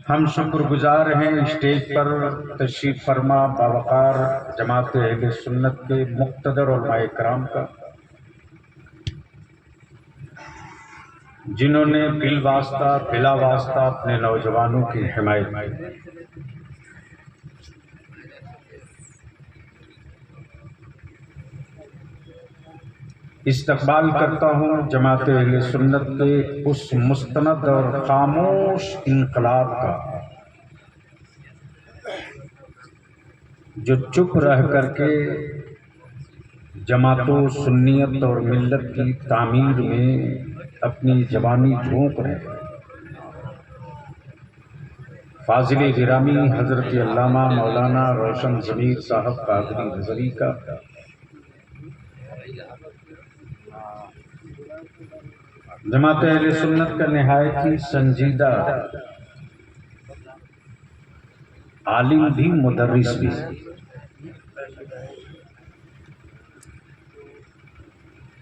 हम शुक्रगुजार हैं स्टेज पर तशरीफ फरमा बावकार जमात अहले सुन्नत के मुक़्तदर उलमाए किराम का, जिन्होंने बिल वास्ता बिला वास्ता अपने नौजवानों की हिमायत की। इस्तकबाल करता हूँ जमात अहले सुन्नत के उस मुस्तनद और खामोश इनकलाब का, जो चुप रह करके जमातों सुन्नियत और मिल्लत की तामीर में अपनी जवानी झोंक रहे हैं। फाजिल गिरामी हजरत अल्लामा मौलाना रोशन ज़मीर साहब कादरी नज़री का, जमात अहले सुन्नत का निहायत ही संजीदा आलिम भी मुदर्रिस भी,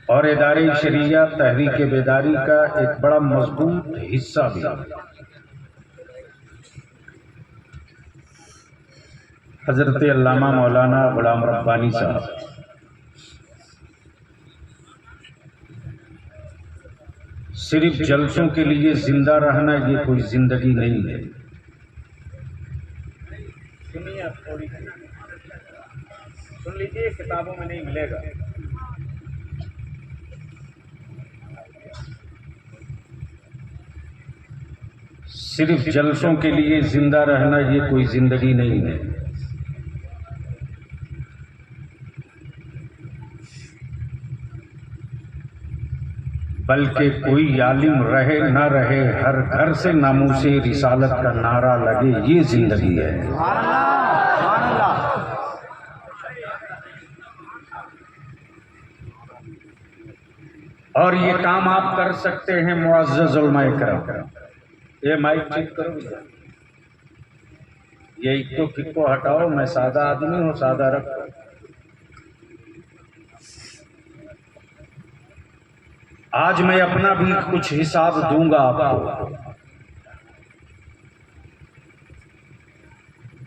और इदारे शरिया तहरीक बेदारी का एक बड़ा मजबूत हिस्सा भी। हजरत अल्लामा मौलाना गुलाम रब्बानी साहब सिर्फ जलसों के लिए जिंदा रहना ये कोई जिंदगी नहीं है। सुनिए, आप थोड़ी सुन लीजिए, किताबों में नहीं मिलेगा। सिर्फ जलसों के लिए जिंदा रहना ये कोई जिंदगी नहीं है। बल्कि कोई आलिम रहे न रहे, हर घर से नामूसे रिसालत का नारा लगे, ये जिंदगी है। और ये काम आप कर सकते हैं मुअज़्ज़ज़ उलमाए किराम। ये माइक चेक करो, ये इक्को फिक्को हटाओ। मैं सादा आदमी हूँ, सादा रखो। आज मैं अपना भी कुछ हिसाब दूंगा आपको,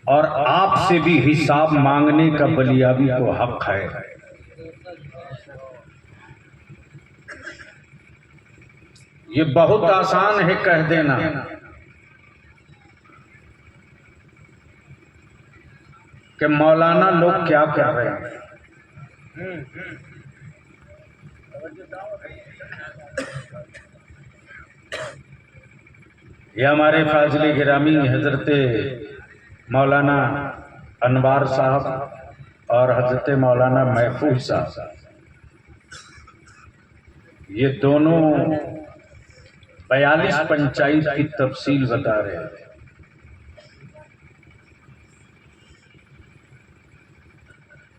और आपसे भी हिसाब मांगने का बलियाबी को हक है। ये बहुत आसान है कह देना कि मौलाना लोग क्या कर रहे हैं। ये हमारे फाजिल गिरामी हजरत मौलाना अनवार साहब और हजरत मौलाना महफूज साहब, ये दोनों 42 पंचायत की तफसील बता रहे हैं।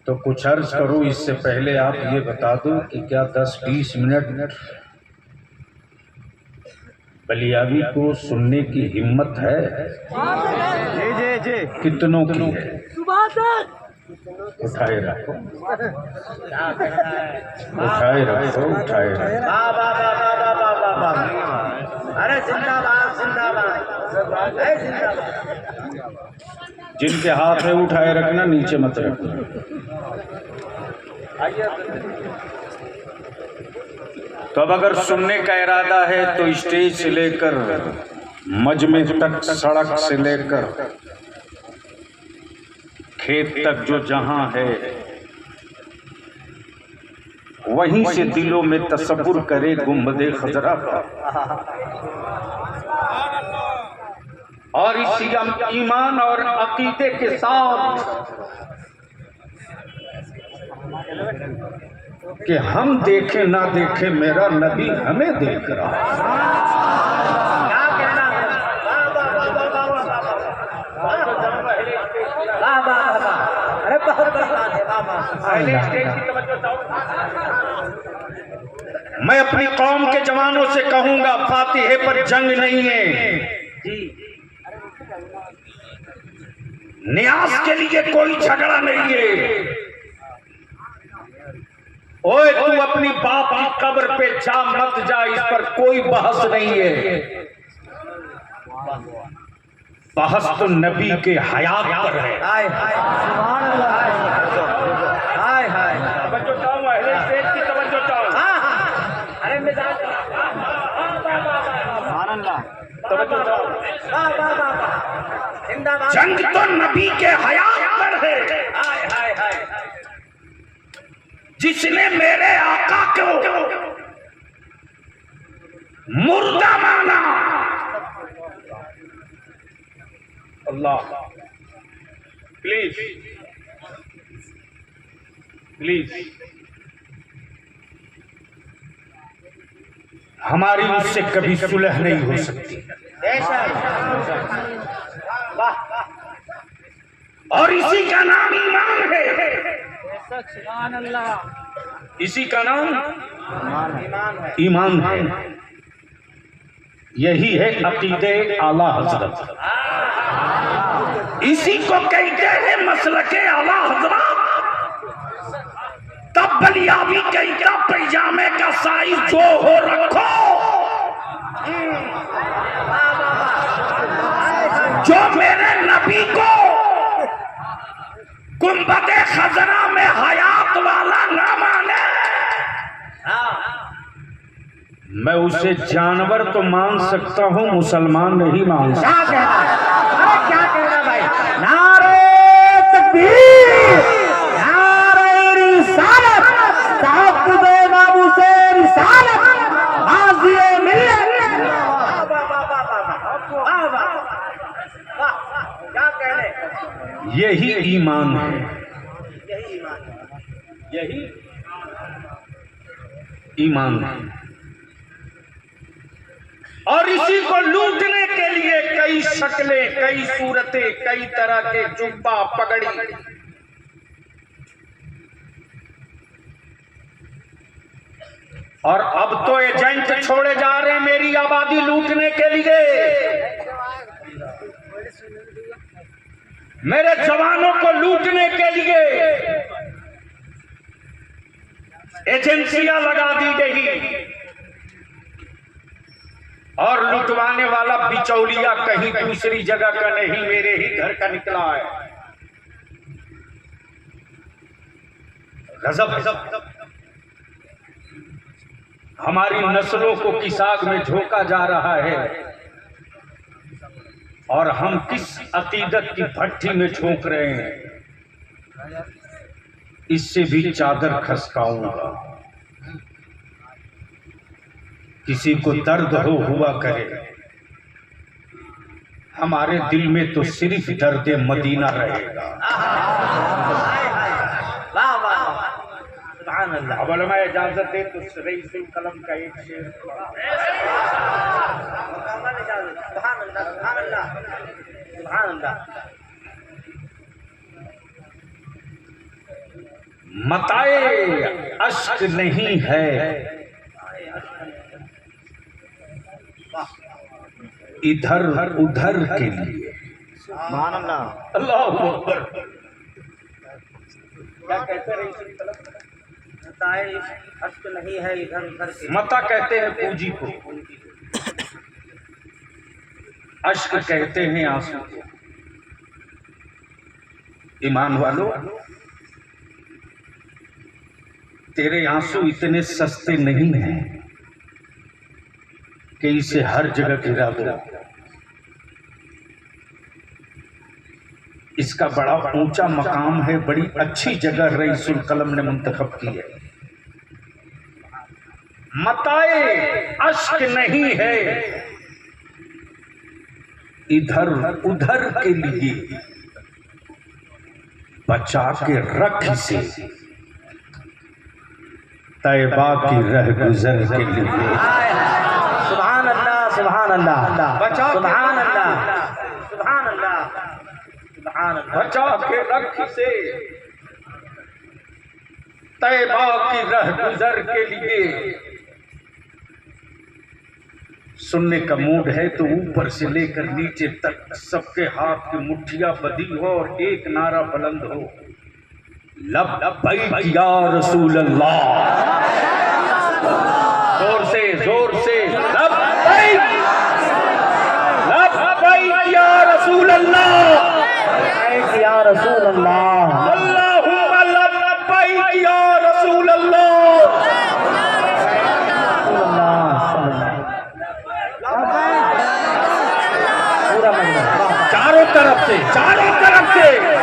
तो कुछ अर्ज करूं इससे पहले आप ये बता दो कि क्या 10-20 मिनट बलियाबी को सुनने की हिम्मत है? कितनों की है? उठाए रखो, उठाए रखो, उठाए रखो। अरे जिंदाबाद, जिंदाबाद, जिनके हाथ में उठाए रखना, नीचे मत रखना। तो अब अगर सुनने का इरादा है तो स्टेज से लेकर मजमे तक, सड़क से लेकर खेत तक, जो जहां है वहीं से दिलों में तसव्वुर करे गुंबदे खजरा का, और इसी ईमान और अकीदे के साथ कि हम देखे ना देखे, मेरा नबी हमें देख रहा है। क्या कहना है? अरे बहुत बड़ी बात है। मैं अपनी कौम के जवानों से कहूंगा, फातिहे पर जंग नहीं है, न्यास के लिए कोई झगड़ा नहीं है। ओए तू अपनी बाप की कब्र पे जा मत जा, इस पर कोई बहस नहीं है। बहस तो नबी के हयात पर है। हाय हाय सुभान अल्लाह, हाय हाय तवज्जो चाहो, अहले स्टेज की तवज्जो चाहो। हाँ हाँ, अरे मिजाज सुभान अल्लाह, तवज्जो चाहो। वाह वाह वाह वाह, जिंदाबाद। जंग तो नबी के हयात पर है। हाय हाय हाय, जिसने मेरे आका को मुर्दा माना, अल्लाह प्लीज प्लीज हमारी उससे कभी सुलह नहीं हो सकती। बेशक, वाह और इसी का नाम ईमान है। बेशक सुभान अल्लाह, इसी का नाम ईमान है। ईमान है। यही है अकीदे आला हजरत। इसी को कहते हैं मसलके आला हजरत। तब बलियाबी कहता पैजामे का साइज जो हो रखो, जो मेरे नबी को गुंबदे खजरा में हयात वाला ना माने, मैं उसे जानवर तो मान सकता हूँ, मुसलमान नहीं मान सकता। क्या कहना है? अरे क्या कहना भाई, नारे तकबीर, नारे रिसालत, ताक़ुदे नामुसे रिसालत, हाज़िए मिल्लत। वाह वाह वाह वाह वाह वाह वाह वाह, क्या कहने, यही ईमान है। यही ईमान है। यही ईमान है। और इसी को लूटने के लिए कई शक्लें, कई सूरतें, कई तरह के जुब्बा पगड़ी, और अब तो एजेंट छोड़े जा रहे हैं मेरी आबादी लूटने के लिए। मेरे जवानों को लूटने के लिए एजेंसियां लगा दी गई, और लुटवाने वाला बिचौलिया कहीं दूसरी जगह का नहीं, मेरे ही घर का निकला है। गजब। हमारी नस्लों को किस आग में झोंका जा रहा है, और हम किस अकीदत की भट्टी में झोंक रहे हैं। इससे भी चादर खसकाऊंगा। किसी को दर्द हुआ करे, हमारे दिल में तो सिर्फ दर्द मदीना रहेगा। वाह वाह सुभान अल्लाह। अब मैं इजाजत दे तो रईसुल कलम का एक शेर। मुकम्मल इजाजत। सुभान अल्लाह सुभान अल्लाह सुभान अल्लाह। मताए अश्क नहीं है इधर उधर के लिए। सुभान अल्लाह। अल्लाह अकबर। क्या कहते हैं रईसुल कलम? बताए अश्क नहीं है इधर उधर के। मता कहते हैं पूंजी को, अश्क कहते हैं आंसू को। ईमान वालों, तेरे आंसू इतने सस्ते नहीं हैं कि इसे हर जगह गिरा दो। इसका बड़ा ऊंचा मकाम है, बड़ी अच्छी जगह रईसुल कलम ने मुंतखब की है। मताए अश्क नहीं है इधर उधर के लिए, बचा के रख इसे तैबा की रह गुजर के लिए। सुभान अल्लाह सुभान अल्लाह बचा के सुभान अल्लाह सुभान अल्लाह सुभान अल्लाह। बचा के रख इसे तैबा की रह गुजर के लिए। सुनने का मूड है तो ऊपर से लेकर नीचे तक सबके हाथ की मुट्ठियां बंधी हो और एक नारा बुलंद हो, लब्बैक या रसूल अल्लाह, जोर से लब्बैक लब्बैक या रसूल अल्लाह, या रसूल अल्लाह, अल्लाहुम्मा लब्बैक या रसूल अल्लाह। चारों तरफ से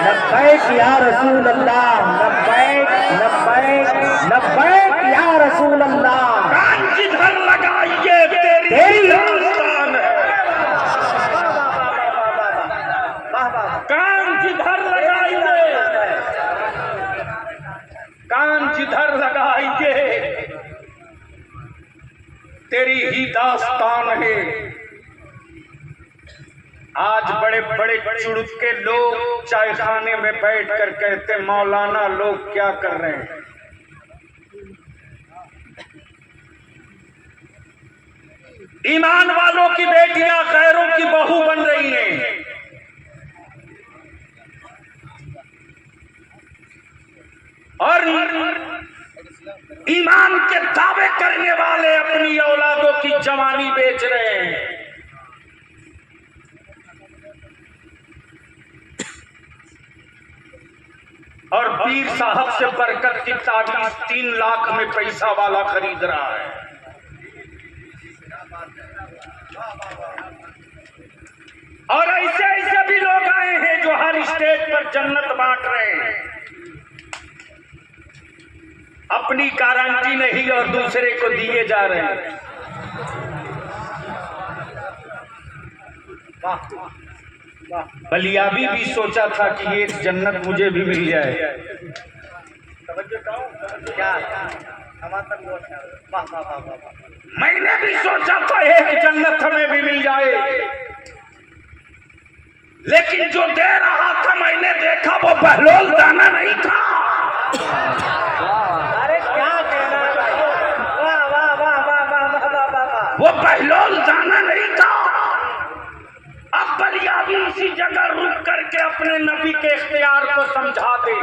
लब्बैक या रसूल अल्लाह, लब्बैक लब्बैक लब्बैक या रसूल अल्लाह। कान जिधर लगाइए तेरी दास्तान है, कान जिधर लगाइए, कान जिधर लगाइए तेरी ही दास्तान है। आज बड़े बड़े चुड़क के लोग चाय खाने में बैठ कर कहते मौलाना लोग क्या कर रहे हैं। ईमान वालों की बेटियां गैरों की बहू बन रही हैं। और ईमान के दावे करने वाले अपनी औलादों की जवानी बेच रहे हैं। और पीर साहब से बरकत की ताबीज 3 लाख में पैसा वाला खरीद रहा है। और ऐसे ऐसे भी लोग आए हैं जो हर स्टेज पर जन्नत बांट रहे हैं। अपनी गारंटी नहीं और दूसरे को दिए जा रहे हैं। बलियाबी भी सोचा था कि एक जन्नत मुझे भी मिल जाए। मैंने भी सोचा था एक जन्नत हमें भी मिल जाए, लेकिन जो दे रहा था मैंने देखा वो बहलोल दाना नहीं था। अरे क्या कहना, वाह वाह वाह वाह वाह वाह वाह, वो बहलोल दाना नहीं था। अब बलियाबी इसी जगह रुक करके अपने नबी के इख्तियार को समझा दे।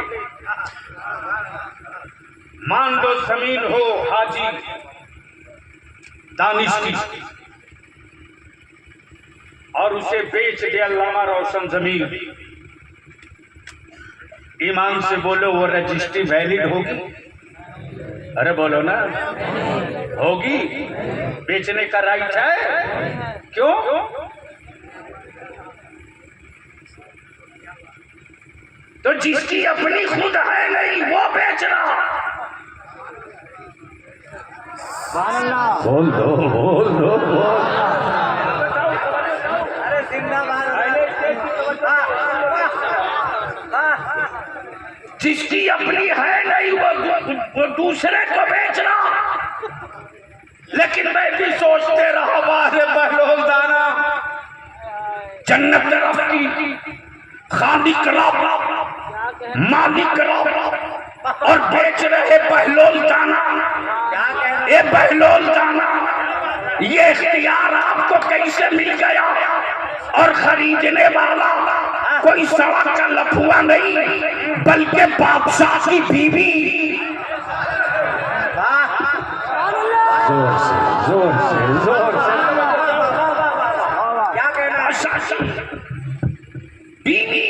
मान लो जमीन हो हाजी दानिश की और उसे बेच दे अल्लामा रोशन जमीन। ईमान से बोलो वो रजिस्ट्री वैलिड होगी? अरे बोलो ना, होगी? बेचने का राइट है? क्यों? तो जिसकी अपनी खुद है नहीं वो बेच रहा। बोल दो बोल दो बोल। अरे जिंदाबाद। जिसकी अपनी है नहीं वो दूसरे को बेच रहा। लेकिन मैं भी सोचते रहा बाहर बहलोल दाना जन्नत रब की खालिक रब मालिक रब और बेच रहे बहलोल दाना। ये बहलोल दाना ये इख्तियार आपको कैसे मिल गया? और खरीदने वाला कोई सड़क का लफुआ नहीं बल्कि बादशाह की बीवी। जोर से जोर से जोर से क्या कहना, बीवी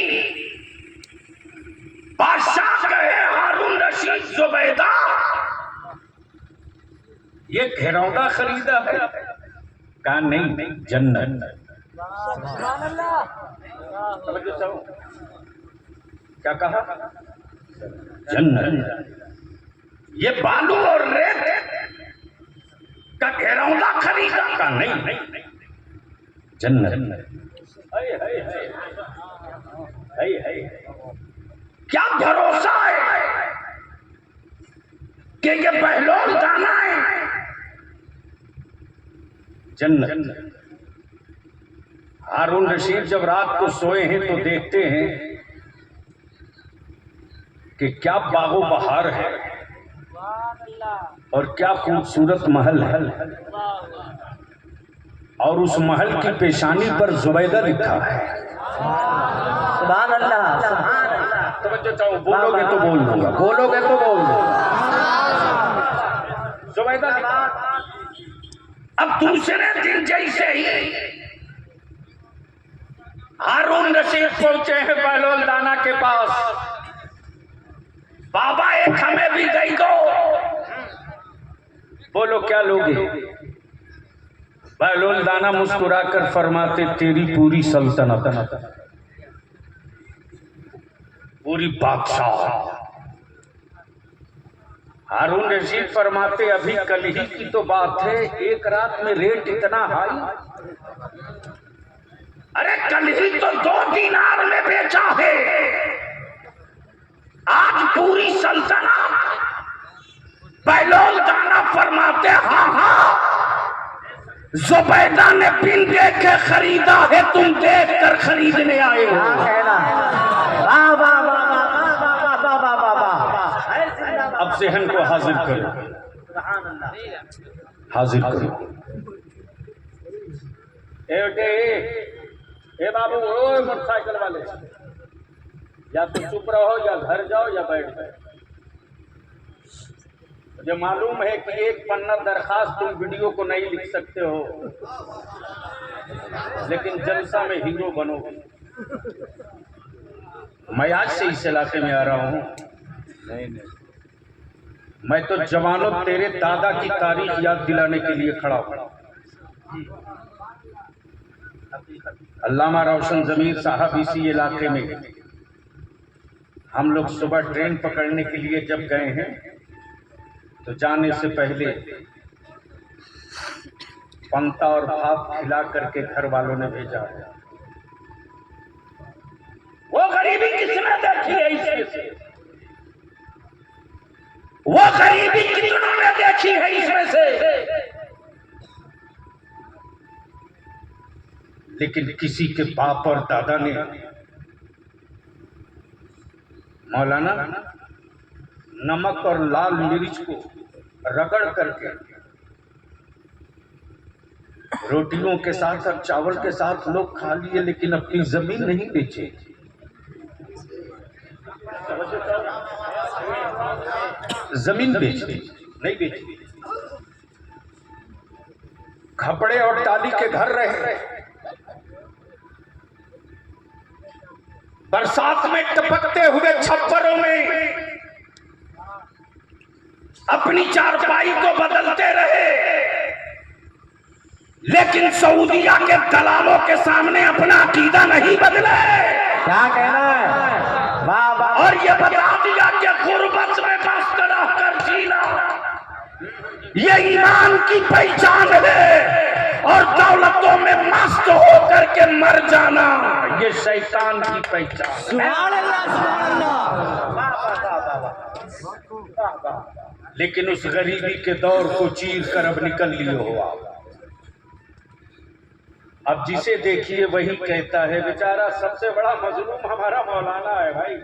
बादशाह कहे हारून रशीद जुबैदा ये घरौंदा खरीदा है। कहा नहीं जन्नत। क्या कहा? जन्नत। ये बालू और रेत का घरौंदा खरीदा? का नहीं जन्नत। क्या भरोसा है कि ये बहलोल दाना है? जन्नत। हारून रशीद जब रात को सोए हैं तो देखते हैं कि क्या बागो बहार है और क्या खूबसूरत महल है। और उस महल की पेशानी पर जुबैदा लिखा है। सुभान अल्लाह सुभान अल्लाह। देता हूँ, बोलोगे तो बोल दूंगा, बोलोगे तो बोल दूंगा। जुबैदा अब दूसरे दिन जैसे ही हारून रशीद पहुंचे हैं बहलोल दाना के पास, बाबा एक हमें भी दे दो। बोलो क्या लोगे? बहलोल दाना मुस्कुराकर फरमाते तेरी पूरी सल्तनत, पूरी बादशाह। हारून रशीद फरमाते अभी कल ही की तो बात है, एक रात में रेट इतना हाई। अरे कल ही तो 2 दीनार में बेचा है, आज पूरी सल्तनत। बहलोल दाना फरमाते हाँ हाँ, जुबैदा ने बिन देखे खरीदा है, तुम देख कर खरीदने आए हो। वाह वाह वाह वाह वाह वाह वाह वाह। अब ज़हन को हाजिर करो, हाजिर करो। ए बाबू, ओ मोटरसाइकिल वाले, या तो चुप रहो या घर जाओ या बैठ जाओ। मुझे मालूम है कि एक पन्ना दरखास्त तुम वीडियो को नहीं लिख सकते हो, लेकिन जलसा में हीरो बनोगे। मैं आज से इस इलाके में आ रहा हूँ, मैं तो जवानों तेरे दादा की तारीख याद दिलाने के लिए खड़ा हूँ। अल्लामा रोशन ज़मीर साहब इसी इलाके में, हम लोग सुबह ट्रेन पकड़ने के लिए जब गए हैं तो जाने से पहले पंता और भाप खिला करके घर वालों ने भेजा है। वो गरीबी किसने देखी है इसमें से? वो गरीबी कितनों ने देखी है इसमें से? लेकिन किसी के बाप और दादा ने मौलाना नमक और लाल मिर्च को रगड़ करके रोटियों के साथ और चावल के साथ लोग खा लिए, लेकिन अपनी जमीन नहीं बेचे। जमीन बेचे नहीं बेची, खपड़े और टाली के घर रहे, बरसात में टपकते हुए छप्परों में अपनी चारपाई को बदलते रहे, लेकिन सऊदिया के दलालों के सामने अपना अकीदा नहीं बदले। क्या कहना है? वाह वाह। और ये बता दिया कि गुर्बत में बस कर जीना ये ईमान की पहचान है, और दौलतों में मस्त होकर के मर जाना ये शैतान की पहचान। सुभान अल्लाह, सुभान अल्लाह। लेकिन उस गरीबी के दौर को चीर कर अब निकल लिए हो आप। अब जिसे देखिए वही कहता है बेचारा सबसे बड़ा मजलूम हमारा मौलाना है भाई।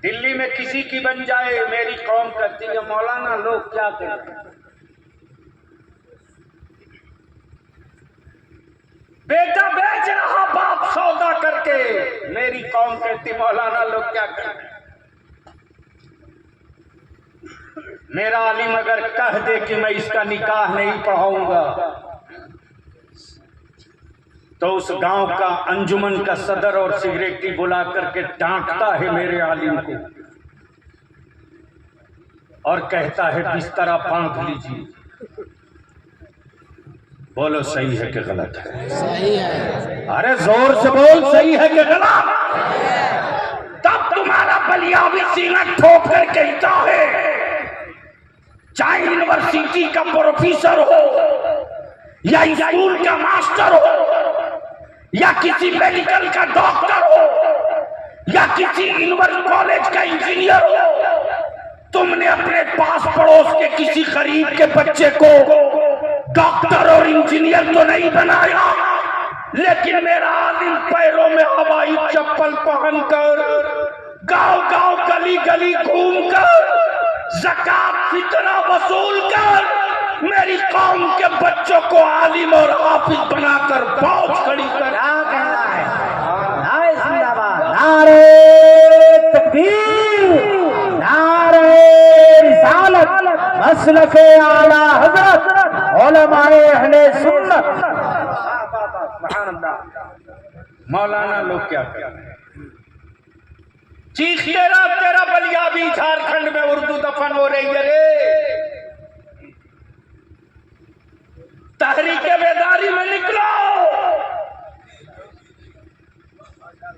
दिल्ली में किसी की बन जाए मेरी कौम कहती है मौलाना, लोग क्या करें? बेटा बेच रहा बाप सौदा करके, मेरी कौम कहती मौलाना लोग क्या करें? मेरा आलिम अगर कह दे कि मैं इसका निकाह नहीं पढ़ाऊंगा तो उस गांव का अंजुमन का सदर और सेक्रेटरी बुला करके डांटता है मेरे आलिम को और कहता है बिस्तरा बांध लीजिए। बोलो सही है कि गलत है? सही है। अरे जोर से बोल, सही है कि गलत? तब तुम्हारा बलियावी सीना ठोक कर कहता है, चाहे यूनिवर्सिटी का प्रोफेसर हो या स्कूल का मास्टर हो या किसी मेडिकल का डॉक्टर हो या किसी यूनिवर्सिटी कॉलेज का इंजीनियर हो, तुमने अपने पास पड़ोस के किसी गरीब के बच्चे को डॉक्टर और इंजीनियर तो नहीं बनाया, लेकिन मेरा आलिम पैरों में हवाई चप्पल पहनकर गांव गांव गली गली घूमकर ज़कात फितरा वसूल कर मेरी कौम के बच्चों को आलिम और हाफिज बनाकर फौज खड़ी कर। क्या कहना है? नारे तकबीर, नारे रिसालत, मसलके आला हजरत, उलमाए अहले सुन्नत। मौलाना लोग क्या कर रहे हैं? चीख तेरा बलिया भी झारखंड में उर्दू दफन हो रही है रे। तहरीके बेदारी में निकलो।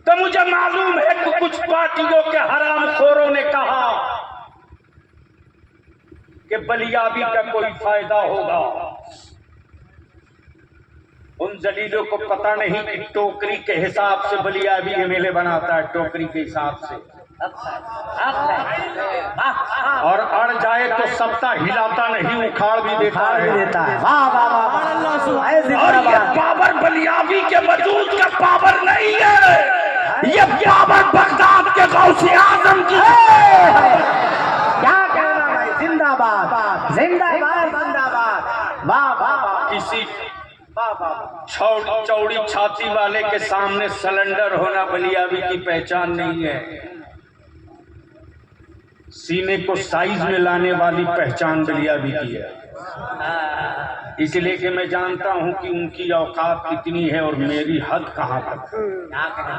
तो मुझे मालूम है कि कुछ पार्टियों के हरामखोरों ने कहा कि बलियाबी का कोई फायदा होगा। उन जलीलों को पता नहीं कि टोकरी के हिसाब से बलियाबी एमएलए बनाता है, टोकरी के हिसाब से। और अड़ जाए तो सप्ताह हिलाता नहीं, उखाड़ भी देता है। वाह वाह वाह। और ये पावर बलियाबी के वजूद का पावर नहीं है, ये पावर बगदाद के गौसे आजम की है। क्या कहना भाई, जिंदाबाद जिंदाबाद जिंदाबाद। वाह वाह वाह। किसी चौड़ी छाती वाले के सामने सिलेंडर होना बलियाबी की पहचान नहीं है। सीने को साइज में लाने वाली पहचान बलियाबी की है। इसलिए कि मैं जानता हूं कि उनकी औकात कितनी है और मेरी हद कहां तक है।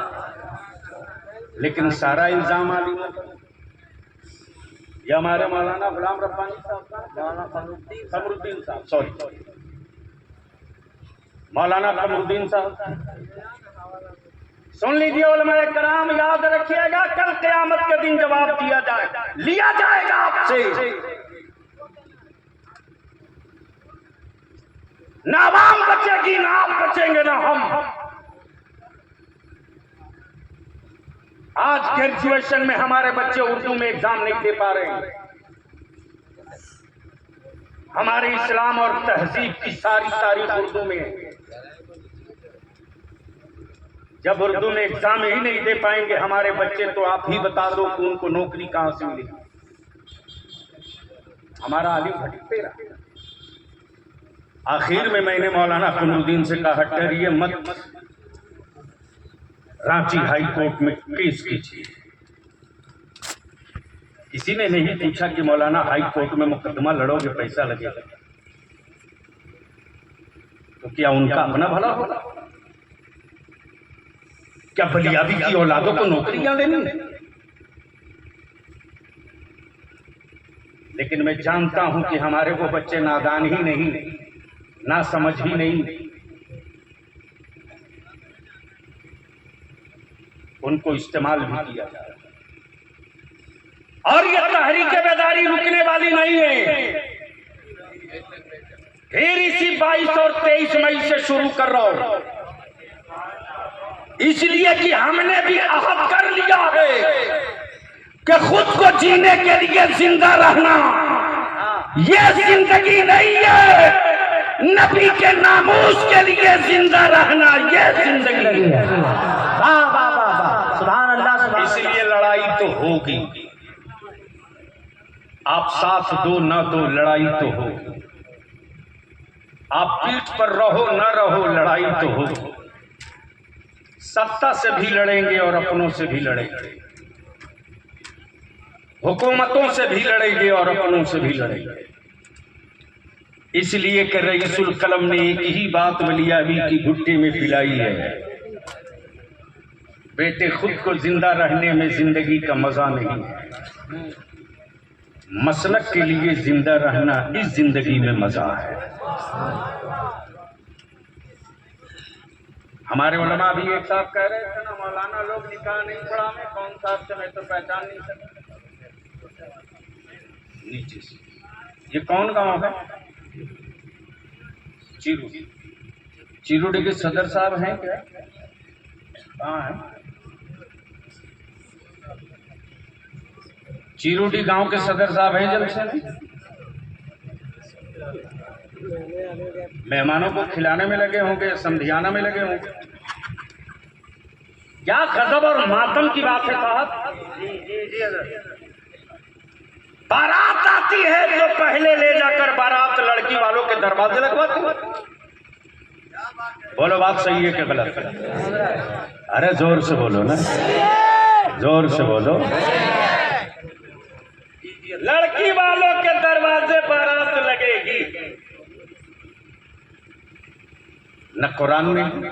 लेकिन सारा इल्जाम मालूम है ये हमारे मौलाना गुलाम रब्बानी साहब, कमरुद्दीन साहब, सॉरी मौलाना कमरुद्दीन साहब। सुन लीजिए उलमाए कराम, याद रखिएगा, कल क़यामत के दिन जवाब दिया जाएगा, लिया जाएगा आपसे। ना आवाम बचेगी, ना आप बचेंगे, ना हम। आज ग्रेजुएशन में हमारे बच्चे उर्दू में एग्जाम नहीं दे पा रहे हैं। हमारे इस्लाम और तहजीब की सारी तारीख उर्दू में है। जब उर्दू में एग्जाम ही नहीं दे पाएंगे हमारे बच्चे, तो आप ही बता दो कि उनको नौकरी कहां से मिलेगी। हमारा आलिम भटकते रहा। आखिर में मैंने मौलाना कमरुद्दीन से कहा, डरिए मत, रांची हाई कोर्ट में केस कीजिए। किसी ने नहीं पूछा कि मौलाना हाई कोर्ट में मुकदमा लड़ोगे पैसा लगेगा, तो क्या उनका अपना भला होगा? क्या बलियाबी की औलादों को नौकरियां देनी? लेकिन मैं जानता हूं कि हमारे वो बच्चे नादान ही नहीं, ना समझ ही नहीं, उनको इस्तेमाल भी किया जा रहा है। और ये तहरीक बेदारी रुकने वाली नहीं है। फिर इसी 22 और 23 मई से शुरू कर रहा हूं, इसलिए कि हमने भी अहद कर लिया है कि खुद को जीने के लिए जिंदा रहना ये जिंदगी नहीं है, नबी के नामूस के लिए जिंदा रहना ये जिंदगी है। वाह वाह वाह, सुभान अल्लाह सुभान। इसलिए लड़ाई तो होगी, आप साथ दो ना दो, लड़ाई तो होगी। आप पीठ पर रहो ना रहो, लड़ाई तो होगी। सत्ता से भी लड़ेंगे और अपनों से भी लड़ेंगे, हुकूमतों से भी लड़ेंगे और अपनों से भी लड़ेंगे। इसलिए कि रईसुल कलम ने एक ही बात बलियाबी की घुट्टी में पिलाई है, बेटे खुद को जिंदा रहने में जिंदगी का मजा नहीं है, मसलक के लिए जिंदा रहना इस जिंदगी में मजा है। हमारे उलमा भी एक साहब कह रहे थे ना, मौलाना लोग निकाह नहीं पढ़ा, में कौन साहब से मैं तो पहचान नहीं सकता। नीचे से ये कौन गांव है? चिरूडी के सदर साहब हैं क्या? कहाँ है? चिरूडी गांव के सदर साहब हैं जलसे में? मेहमानों को खिलाने में लगे होंगे, समझाना में लगे होंगे। क्या गजब और मातम की बात है साहब। बारात आती है तो पहले ले जाकर बारात लड़की वालों के दरवाजे लगवाते। बोलो बात सही है कि गलत? अरे जोर से बोलो ना। जोर से बोलो। लड़की वालों के दरवाजे बारात लगेगी। न कुरान में,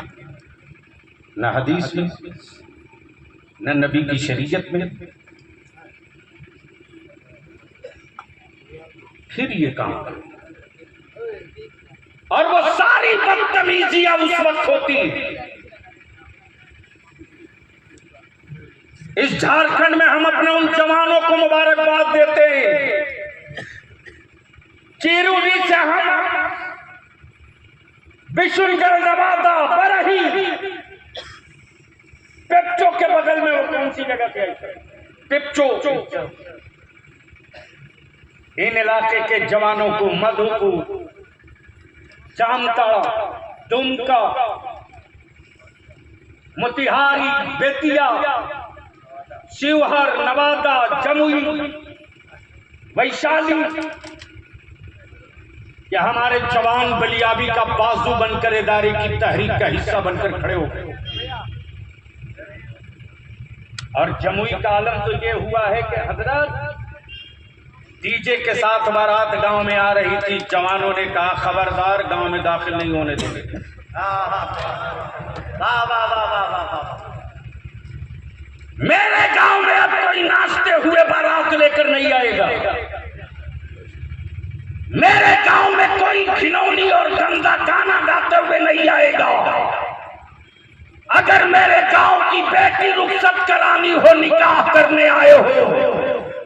न हदीस में, न नबी की शरीयत में। फिर ये काम, और वो सारी बदतमीजियां उस वक्त होती हैं। इस झारखंड में हम अपने उन जवानों को मुबारकबाद देते हैं। चिरूली से हम बिशुनगढ़, नवादा, बरही, पिपचो के बगल में, वो कौन सी जगह पे है, पिपचो, इन इलाके के जवानों को, मधुपुर, जामताड़ा, दुमका, मोतिहारी, बेतिया, शिवहर, नवादा, जमुई, वैशाली, या हमारे जवान बलियाबी का बाजू बनकर इदारे की तहरीक का हिस्सा बनकर खड़े हो गए। और जमुई का आलम तो ये हुआ है कि हजरत डीजे के साथ बारात गांव में आ रही थी, जवानों ने कहा खबरदार गांव में दाखिल नहीं होने देंगे। मेरे गांव में अब कोई नाचते हुए बारात लेकर नहीं आएगा। मेरे गांव में कोई घिनौनी और गंदा गाना गाते हुए नहीं आएगा। अगर मेरे गांव की बेटी रुखसत करानी हो, निकाह करने आए हो,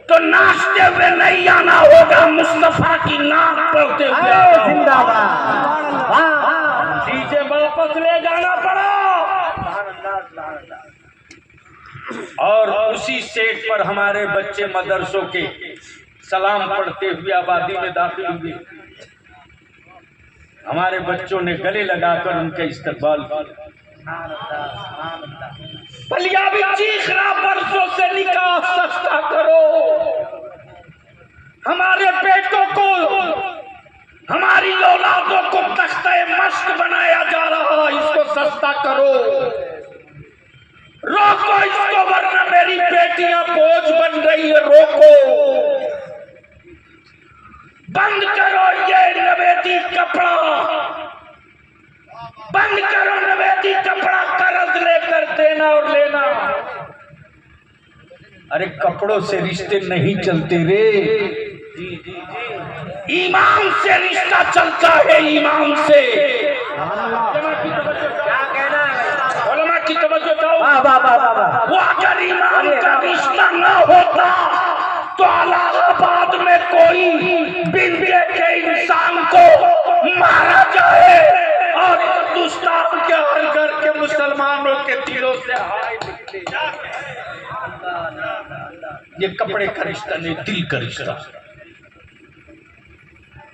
तो नाचते हुए नहीं आना होगा, मुस्तफा की नाम पढ़ते हुए। जिंदाबाद। डीजे वापस ले जाना पड़ा। और उसी सेट पर हमारे बच्चे मदरसों के सलाम पढ़ते हुए आबादी में दाखिल हुए। हमारे बच्चों ने गले लगाकर उनका इस्तकबाल किया। बलियाबी चीख रहा, बरसों से निकाह सस्ता करो, हमारे बेटों को, हमारी औलादों को तख्ते मश्क बनाया जा रहा, इसको सस्ता करो, रोको इसको, वरना मेरी बेटियां बोझ बन रही है, रोको, बंद करो ये नवेदी कपड़ा, बंद करो नवेदी कपड़ा, कर्ज लेकर देना और लेना। अरे कपड़ों से रिश्ते नहीं चलते रे, ईमान से रिश्ता चलता है, ईमान से। क्या कहना है? उलमा की तवज्जो दो। वाह। वो अगर ईमान का रिश्ता न होता तो इलाहाबाद में कोई बिन देखे इंसान को मारा जाए और हिंदुस्तान के हर घर के मुसलमानों के दिलों से हाय निकले। ये कपड़े का रिश्ता नहीं, दिल का रिश्ता।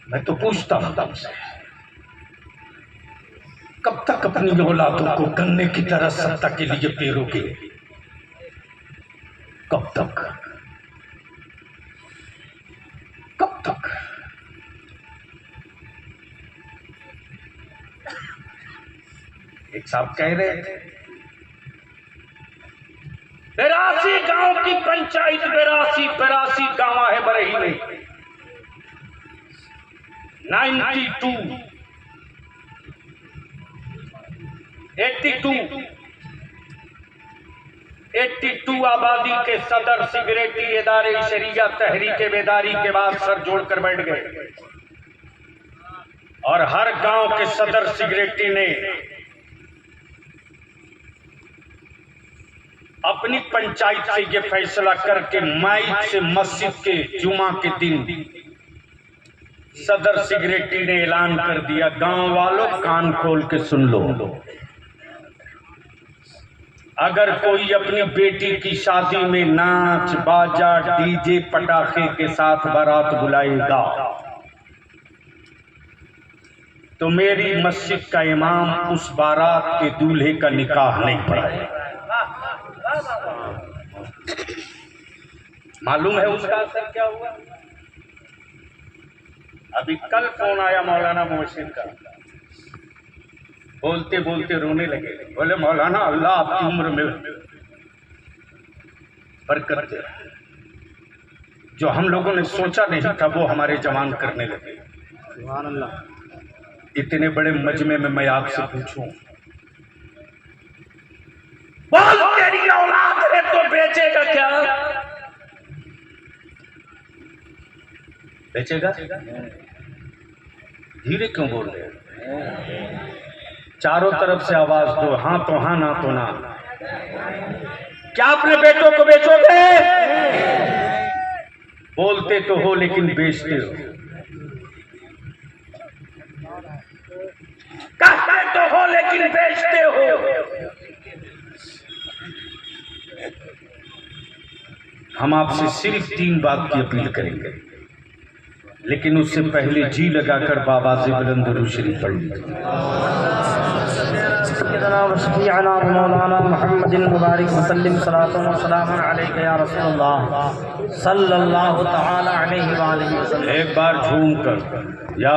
मैं तो पूछता हूं तुमसे, कब तक अपनी औलादों को गन्ने की तरह सत्ता के लिए पेरोगे? कब तक? कब तक? एक साहब कह रहे थे 82 गांव की पंचायत, 82 गांव है बरही में, 82 आबादी के सदर सिगरेटी इदारे शरिया तहरीक बेदारी के बाद सर जोड़कर बैठ गए और हर गांव के सदर सिगरेटी ने अपनी पंचायत से ये फैसला करके माइक से मस्जिद के जुमा के दिन सदर सिगरेटी ने ऐलान कर दिया, गांव वालों कान खोल के सुन लो, अगर कोई अपनी बेटी की शादी में नाच बाजा डीजे पटाखे के साथ बारात बुलाएगा तो मेरी मस्जिद का इमाम उस बारात के दूल्हे का निकाह नहीं पढ़ाएगा। मालूम है उसका असर क्या हुआ? अभी कल फोन आया मौलाना मोहसिन का, बोलते बोलते रोने लगे, बोले मौलाना अल्लाह आपकी उम्र में बरकत दे। जो हम लोगों ने सोचा नहीं था वो हमारे जवान करने लगे। सुभान अल्लाह। इतने बड़े मजमे में मैं आपसे पूछूं, बोल तेरी औलाद है तो बेचेगा क्या? बेचेगा? धीरे क्यों बोल रहे हो? चारों तरफ से आवाज दो, हाँ तो हाँ, ना तो ना। क्या अपने बेटों को बेचोगे? बोलते तो हो लेकिन बेचते हो। कहते तो हो लेकिन बेचते हो। हम आपसे सिर्फ 3 बात की अपील करेंगे, लेकिन उससे पहले जी लगाकर बाबा से बुलंद दुरूद शरीफ पढ़ लीजिए। सय्यदना मौलाना मुहम्मदिन मुबारक वसल्लम सलातो व सलामुन अलैका या रसूलल्लाह सल्लल्लाहु तआला अलैहि व आलिहि वसल्लम। एक बार झूम कर